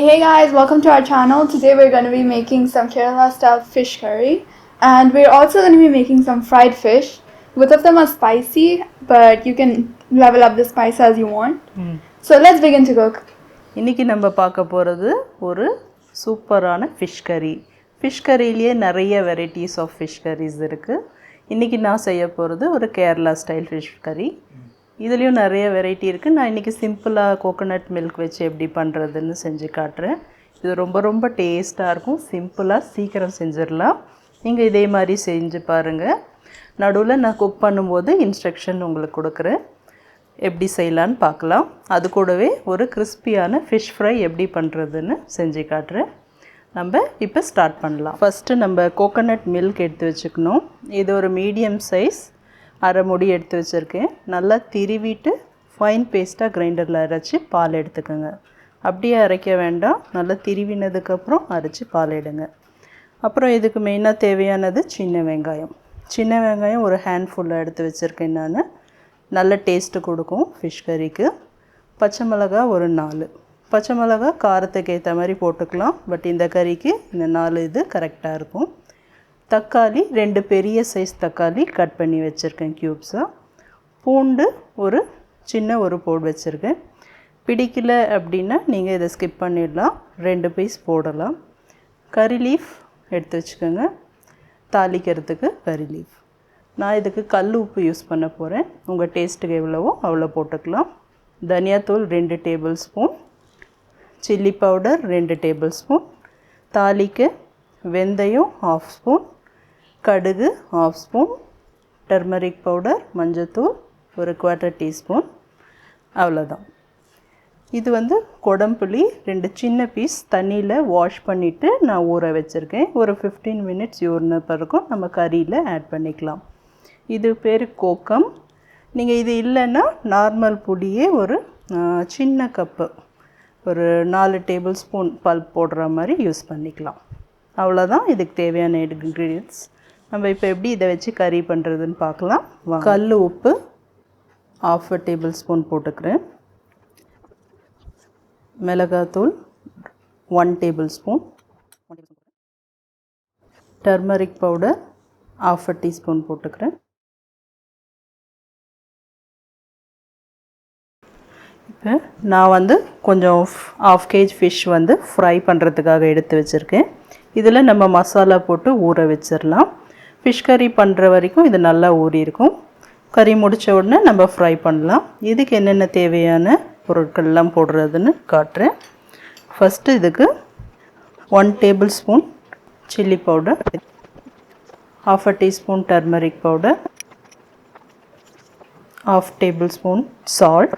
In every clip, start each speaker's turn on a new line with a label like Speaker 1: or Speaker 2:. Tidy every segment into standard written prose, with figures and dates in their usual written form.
Speaker 1: Hey guys, welcome to our channel. Today we're going to be making some Kerala style fish curry, and we're also going to be making some fried fish. Both of them are spicy, but you can level up the spice as you want. So let's begin to cook.
Speaker 2: இன்னைக்கு நம்ம பார்க்க போறது ஒரு சூப்பரான fish curry. Fish curryலயே நிறைய varieties of fish curries இருக்கு. இன்னைக்கு நான் செய்ய போறது ஒரு Kerala style fish curry. இதுலயும் நிறைய வெரைட்டி இருக்கு. நான் இன்னைக்கு சிம்பிளா கோகனட் மில்க் வெச்சு எப்படி பண்றதுன்னு செஞ்சு காட்றேன். இது ரொம்ப டேஸ்டா இருக்கும். சிம்பிளா சீக்கிரம் செஞ்சிரலாம். நீங்க இதே மாதிரி செஞ்சு பாருங்க. நடுவுல நான் குக் பண்ணும்போது இன்ஸ்ட்ரக்ஷன் உங்களுக்கு கொடுக்கிறேன். எப்படி செய்யலாம்னு பார்க்கலாம். அது கூடவே ஒரு கிறிஸ்பியான fish fry எப்படி பண்றதுன்னு செஞ்சு காட்றேன். நம்ம இப்போ ஸ்டார்ட் பண்ணலாம். ஃபர்ஸ்ட் நம்ம கோகனட் மில்க் எடுத்து வச்சுக்கணும். இது ஒரு மீடியம் சைஸ் அரை மூடி எடுத்து வச்சுருக்கேன். நல்லா திருவிட்டு ஃபைன் பேஸ்ட்டாக கிரைண்டரில் அரைச்சி பால் எடுத்துக்கோங்க. அப்படியே அரைக்க வேண்டாம், நல்லா திருவினதுக்கப்புறம் அரைச்சி பால் எடுங்க. அப்புறம் இதுக்கு மெயினாக தேவையானது சின்ன வெங்காயம் ஒரு ஹேண்ட்ஃபுல்லாக எடுத்து வச்சுருக்கேன் நான். நல்ல டேஸ்ட்டு கொடுக்கும் ஃபிஷ் கறிக்கு. பச்சை மிளகா ஒரு 4 பச்சை மிளகா காரத்துக்கு ஏற்ற மாதிரி போட்டுக்கலாம். பட் இந்த கறிக்கு இந்த 4 இது கரெக்டாக இருக்கும். தக்காளி 2 பெரிய சைஸ் தக்காளி கட் பண்ணி வச்சுருக்கேன் க்யூப்ஸாக. பூண்டு ஒரு சின்ன ஒரு போடு வச்சுருக்கேன். பிடிக்கல அப்படின்னா நீங்கள் இதை ஸ்கிப் பண்ணிடலாம், 2 பீஸ் போடலாம். கறி லீஃப் எடுத்து வச்சுக்கோங்க. தாளிக்கிறதுக்கு கறி லீஃப். நான் இதுக்கு கல் உப்பு யூஸ் பண்ண போகிறேன். உங்கள் டேஸ்ட்டுக்கு எவ்வளவோ அவ்வளோ போட்டுக்கலாம். தனியாத்தூள் 2 table spoon, chilli powder 2 table spoon, தாளிக்க வெந்தயம் 1/2 ஸ்பூன், கடுகு 1/2 ஸ்பூன், டர்மரிக் பவுடர் மஞ்சத்தூள் ஒரு 1/4 டீஸ்பூன். அவ்வளோதான். இது கொடம்புளி 2 சின்ன பீஸ் தண்ணியில் வாஷ் பண்ணிவிட்டு நான் ஊற வச்சுருக்கேன். ஒரு 15 மினிட்ஸ் ஊறின பிறகும் நம்ம கறியில் ஆட் பண்ணிக்கலாம். இது பேர் கோக்கம். நீங்கள் இது இல்லைன்னா நார்மல் பொடியே ஒரு சின்ன கப்பு ஒரு 4 டேபிள் ஸ்பூன் பல்ப் போடுற மாதிரி யூஸ் பண்ணிக்கலாம். அவ்வளோதான் இதுக்கு தேவையான இன்க்ரீடியன்ட்ஸ். நம்ம இப்போ எப்படி இதை வச்சு கறி பண்ணுறதுன்னு பார்க்கலாம். கல் உப்பு 1/2 டேபிள் ஸ்பூன் போட்டுக்கிறேன். மிளகாத்தூள் 1 table spoon, turmeric powder 1/2 teaspoon போட்டுக்கிறேன். இப்போ நான் கொஞ்சம் 1/2 kg ஃபிஷ் ஃப்ரை பண்ணுறதுக்காக எடுத்து வச்சுருக்கேன். இதில் நம்ம மசாலா போட்டு ஊற வச்சிடலாம். ஃபிஷ் கறி பண்ணுற வரைக்கும் இது நல்லா ஊறி இருக்கும். கறி முடித்த உடனே நம்ம ஃப்ரை பண்ணலாம். இதுக்கு என்னென்ன தேவையான பொருட்கள்லாம் போடுறதுன்னு காட்டுறேன். ஃபஸ்ட்டு இதுக்கு 1 table spoon chilli powder, 1/2 teaspoon turmeric powder, 1/2 table spoon salt,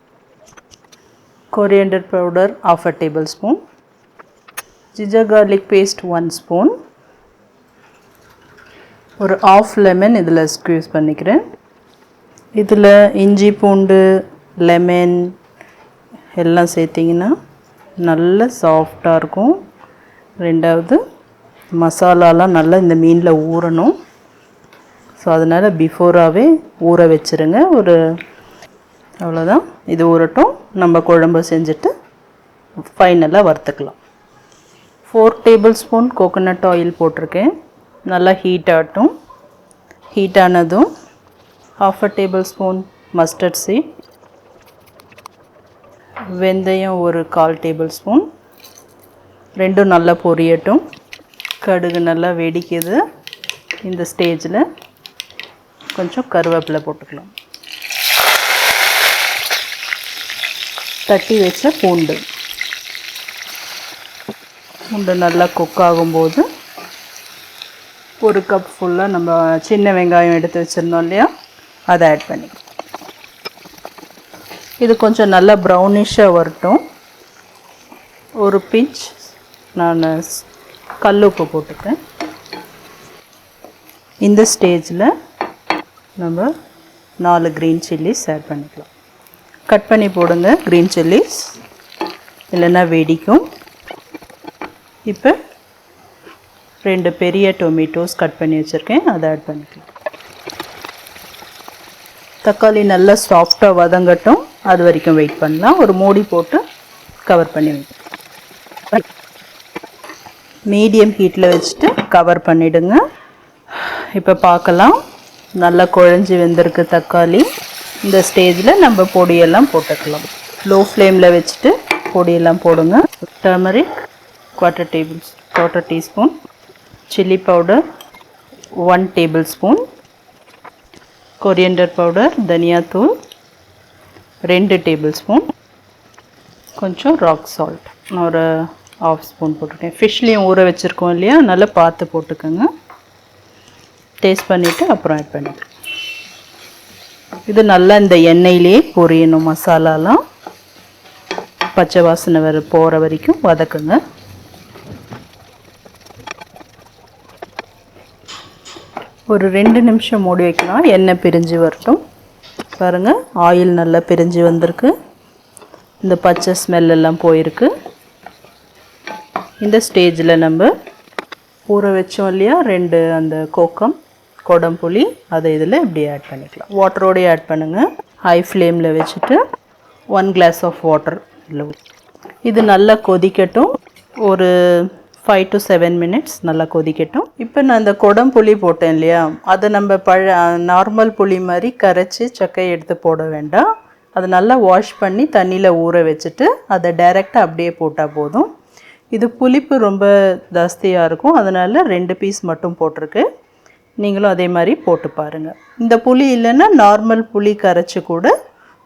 Speaker 2: Coriander powder 1/2 tablespoon, ginger garlic paste 1 spoon, ஒரு 1/2 lemon இதில் ஸ்க்வீஸ் பண்ணிக்கிறேன். இதில் இஞ்சி பூண்டு லெமன் எல்லாம் சேர்த்திங்கன்னா நல்ல சாஃப்டாக இருக்கும். ரெண்டாவது மசாலாலாம் நல்லா இந்த மீனில் ஊறணும். ஸோ அதனால் பிஃபோராகவே ஊற வச்சுருங்க. அவ்வளோதான். இது ஊறட்டும். நம்ம குழம்பு செஞ்சுட்டு ஃபைனலாக வறுத்துக்கலாம். 4 டேபிள் ஸ்பூன் கோகோனட் ஆயில் போட்டிருக்கேன். நல்லா ஹீட் ஆகட்டும். ஹீட் ஆனதும் 1/2 டேபிள் ஸ்பூன் மஸ்டர்ட் சீட், வெந்தயம் ஒரு 1/4 டேபிள் ஸ்பூன், ரெண்டும் நல்லா பொரியட்டும். கடுகு நல்லா வெடிக்குது. இந்த ஸ்டேஜில் கொஞ்சம் கருவேப்பிலை போட்டுக்கலாம். தட்டி வச்ச பூண்டு நல்லா குக் ஆகும்போது 1 கப் ஃபுல்லாக நம்ம சின்ன வெங்காயம் எடுத்து வச்சுருந்தோம் இல்லையா, அதை ஆட் பண்ணிக்கலாம். இது கொஞ்சம் நல்லா ப்ரௌனிஷாக வரட்டும். ஒரு பிஞ்ச் நான் கல்லுப்பு போட்டுக்கிறேன். இந்த ஸ்டேஜில் நம்ம 4 க்ரீன் சில்லிஸ் ஆட் பண்ணிக்கலாம். கட் பண்ணி போடுங்க க்ரீன் சில்லிஸ், இல்லைன்னா வெடிக்கும். இப்போ 2 பெரிய டொமேட்டோஸ் கட் பண்ணி வச்சுருக்கேன், அதை ஆட் பண்ணிக்கலாம். தக்காளி நல்லா சாஃப்டாக வதங்கட்டும், அது வரைக்கும் வெயிட் பண்ணலாம். ஒரு மூடி போட்டு கவர் பண்ணி வைக்கலாம். மீடியம் ஹீட்டில் வச்சுட்டு கவர் பண்ணிவிடுங்க. இப்போ பார்க்கலாம், நல்லா குழஞ்சி வெந்திருக்கு தக்காளி. இந்த ஸ்டேஜில் நம்ம பொடியெல்லாம் போட்டுக்கலாம். லோ ஃப்ளேமில் வச்சுட்டு பொடியெல்லாம் போடுங்க. Turmeric quarter teaspoon, chilli powder 1 tablespoon, coriander powder धनिया தூள் 2 tablespoon, கொஞ்சம் ராக் சால்ட் நான் ஒரு ½ ஸ்பூன் போட்டுருக்கேன். ஃபிஷ்லேயும் ஊற வச்சுருக்கோம் இல்லையா, நல்லா பார்த்து போட்டுக்கோங்க. டேஸ்ட் பண்ணிவிட்டு அப்புறம் ஆட் பண்ணிக்கலாம். இது நல்லா இந்த எண்ணெயிலே பொரியணும். மசாலாலாம் பச்சை வாசனை போகிற வரைக்கும் வதக்குங்க. ஒரு 2 நிமிஷம் மூடி வைக்கலாம், எண்ணெய் பிரிஞ்சு வரட்டும். பாருங்கள், ஆயில் நல்லா பிரிஞ்சு வந்திருக்கு. இந்த பச்சை ஸ்மெல்லாம் போயிருக்கு. இந்த ஸ்டேஜில் நம்ம ஊற வச்சோம் இல்லையா 2 அந்த கொடம்புளி, அதை இதில் இப்படி ஆட் பண்ணிக்கலாம். வாட்டரோடு ஆட் பண்ணுங்கள். ஹை ஃப்ளேமில் வச்சுட்டு 1 glass ஆஃப் வாட்டர் இல்லை. இது நல்லா கொதிக்கட்டும். ஒரு 5 to 7 minutes நல்லா கொதிக்கட்டும். இப்போ நான் இந்த கொடம்புளி போட்டேன் இல்லையா, அதை நம்ம நார்மல் புளி மாதிரி கரைச்சி சக்கை எடுத்து போட வேண்டாம். அதை நல்லா வாஷ் பண்ணி தண்ணியில் ஊற வச்சுட்டு அதை டைரெக்டாக அப்படியே போட்டால் போதும். இது புளிப்பு ரொம்ப ஜாஸ்தியாக இருக்கும், அதனால் 2 பீஸ் மட்டும் போட்டிருக்கு. நீங்களும் அதே மாதிரி போட்டு பாருங்கள். இந்த புளி இல்லைன்னா நார்மல் புளி கரைச்சி கூட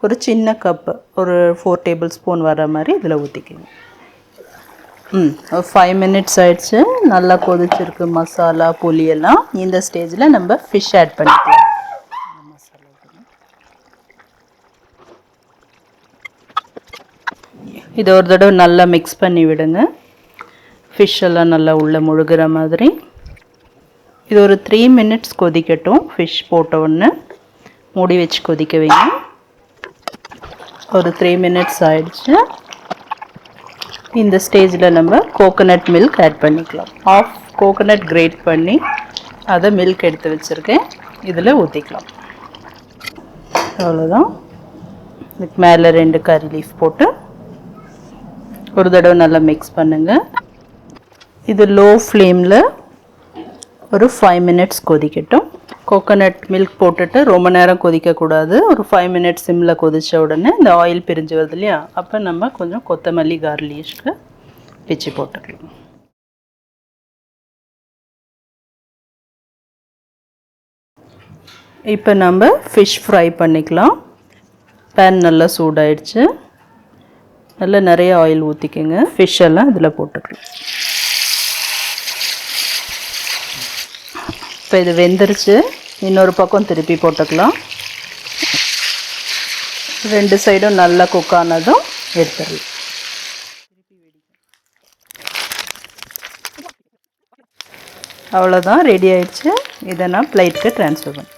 Speaker 2: ஒரு சின்ன கப்பு ஒரு 4 tablespoon வர மாதிரி இதில் ஊற்றிக்கணும். 5 minutes ஆயிடுச்சு. நல்லா கொதிச்சிருக்கு மசாலா புளியெல்லாம். இந்த ஸ்டேஜில் நம்ம ஃபிஷ் ஆட் பண்ணிக்கலாம். இதை ஒரு தடவை நல்லா மிக்ஸ் பண்ணி விடுங்க. ஃபிஷ் எல்லாம் நல்லா உள்ளே முழுகிற மாதிரி. இது ஒரு 3 minutes கொதிக்கட்டும். ஃபிஷ் போட்ட உடனே மூடி வச்சு கொதிக்க வைங்க. ஒரு 3 minutes ஆயிடுச்சு. இந்த ஸ்டேஜில் நம்ம கோகோனட் மில்க் ஆட் பண்ணிக்கலாம். ½ கோகோனட் கிரேட் பண்ணி அதை மில்க் எடுத்து வச்சுருக்கேன், இதில் ஊற்றிக்கலாம். அவ்வளோதான். இதுக்கு மேலே 2 கறி லீஃப் போட்டு ஒரு தடவை நல்லா மிக்ஸ் பண்ணுங்கள். இது லோ ஃப்ளேமில் ஒரு 5 minutes கொதிக்கட்டும். கோகோனட் மில்க் போட்டுட்டு ரொம்ப நேரம் கொதிக்கக்கூடாது. ஒரு 5 minutes சிம்மில் கொதித்த உடனே இந்த ஆயில் பிரிஞ்சு வருது இல்லையா, அப்போ நம்ம கொஞ்சம் கொத்தமல்லி கார்லிஷ்க்கு பிச்சு போட்டுக்கலாம். இப்போ நம்ம ஃபிஷ் ஃப்ரை பண்ணிக்கலாம். பேன் நல்லா சூடாயிடுச்சு. நல்லா நிறைய ஆயில் ஊற்றிக்கோங்க. ஃபிஷ் எல்லாம் இதில் போட்டுக்கலாம். இப்போ இது வெந்துருச்சு. இன்னொரு பக்கம் திருப்பி போட்டுக்கலாம். 2 சைடும் நல்லா குக் ஆனதும் எடுத்துடலாம். அவ்வளோதான், ரெடி ஆயிடுச்சு. இதை நான் பிளேட்க்கு ட்ரான்ஸ்ஃபர் பண்ணேன்.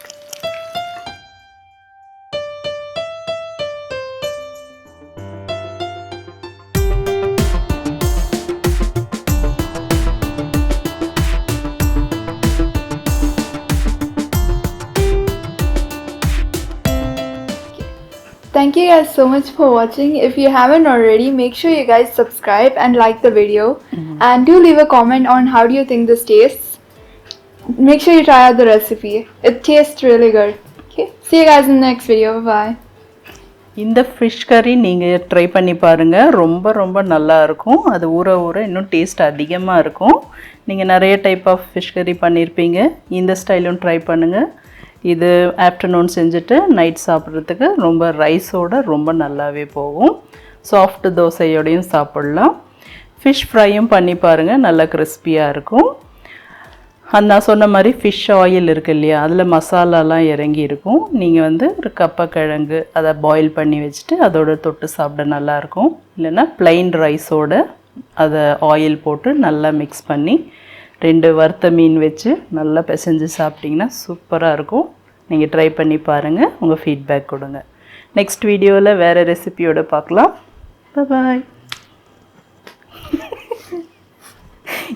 Speaker 1: Thank you guys so much for watching. If you haven't already, make sure you guys subscribe and like the video. And do leave a comment on how do you think this tastes. Make sure you try out the recipe. It tastes really good. Okay, see you guys in the next video. Bye.
Speaker 2: இந்த fish கறி நீங்கள் try பண்ணி பாருங்கள். ரொம்ப ரொம்ப நல்லா இருக்கும். அது ஊற ஊற இன்னும் டேஸ்ட் அதிகமாக இருக்கும். நீங்கள் நிறைய டைப் ஆஃப் ஃபிஷ் கறி பண்ணியிருப்பீங்க. இந்த ஸ்டைலும் ட்ரை பண்ணுங்கள். இது ஆஃப்டர்நூன் செஞ்சுட்டு நைட் சாப்பிட்றதுக்கு ரொம்ப ரைஸோடு ரொம்ப நல்லாவே போகும். சாஃப்ட் தோசையோடையும் சாப்பிட்லாம். ஃபிஷ் ஃப்ரையும் பண்ணி பாருங்கள், நல்லா கிறிஸ்பியாக இருக்கும். நான் சொன்ன மாதிரி ஃபிஷ் ஆயில் இருக்குது இல்லையா, அதில் மசாலாலாம் இறங்கி இருக்கும். நீங்கள் ஒரு கப்பக்கிழங்கு அதை பாயில் பண்ணி வச்சுட்டு அதோட தொட்டு சாப்பிட நல்லாயிருக்கும். இல்லைன்னா ப்ளைன் ரைஸோடு அதை ஆயில் போட்டு நல்லா மிக்ஸ் பண்ணி 2 வறுத்த மீன் வச்சு நல்லா பிசைஞ்சு சாப்பிட்டிங்கன்னா சூப்பராக இருக்கும். நீங்கள் ட்ரை பண்ணி பாருங்கள், உங்கள் ஃபீட்பேக் கொடுங்க. நெக்ஸ்ட் வீடியோவில் வேறு ரெசிபியோடு பார்க்கலாம். பாய்.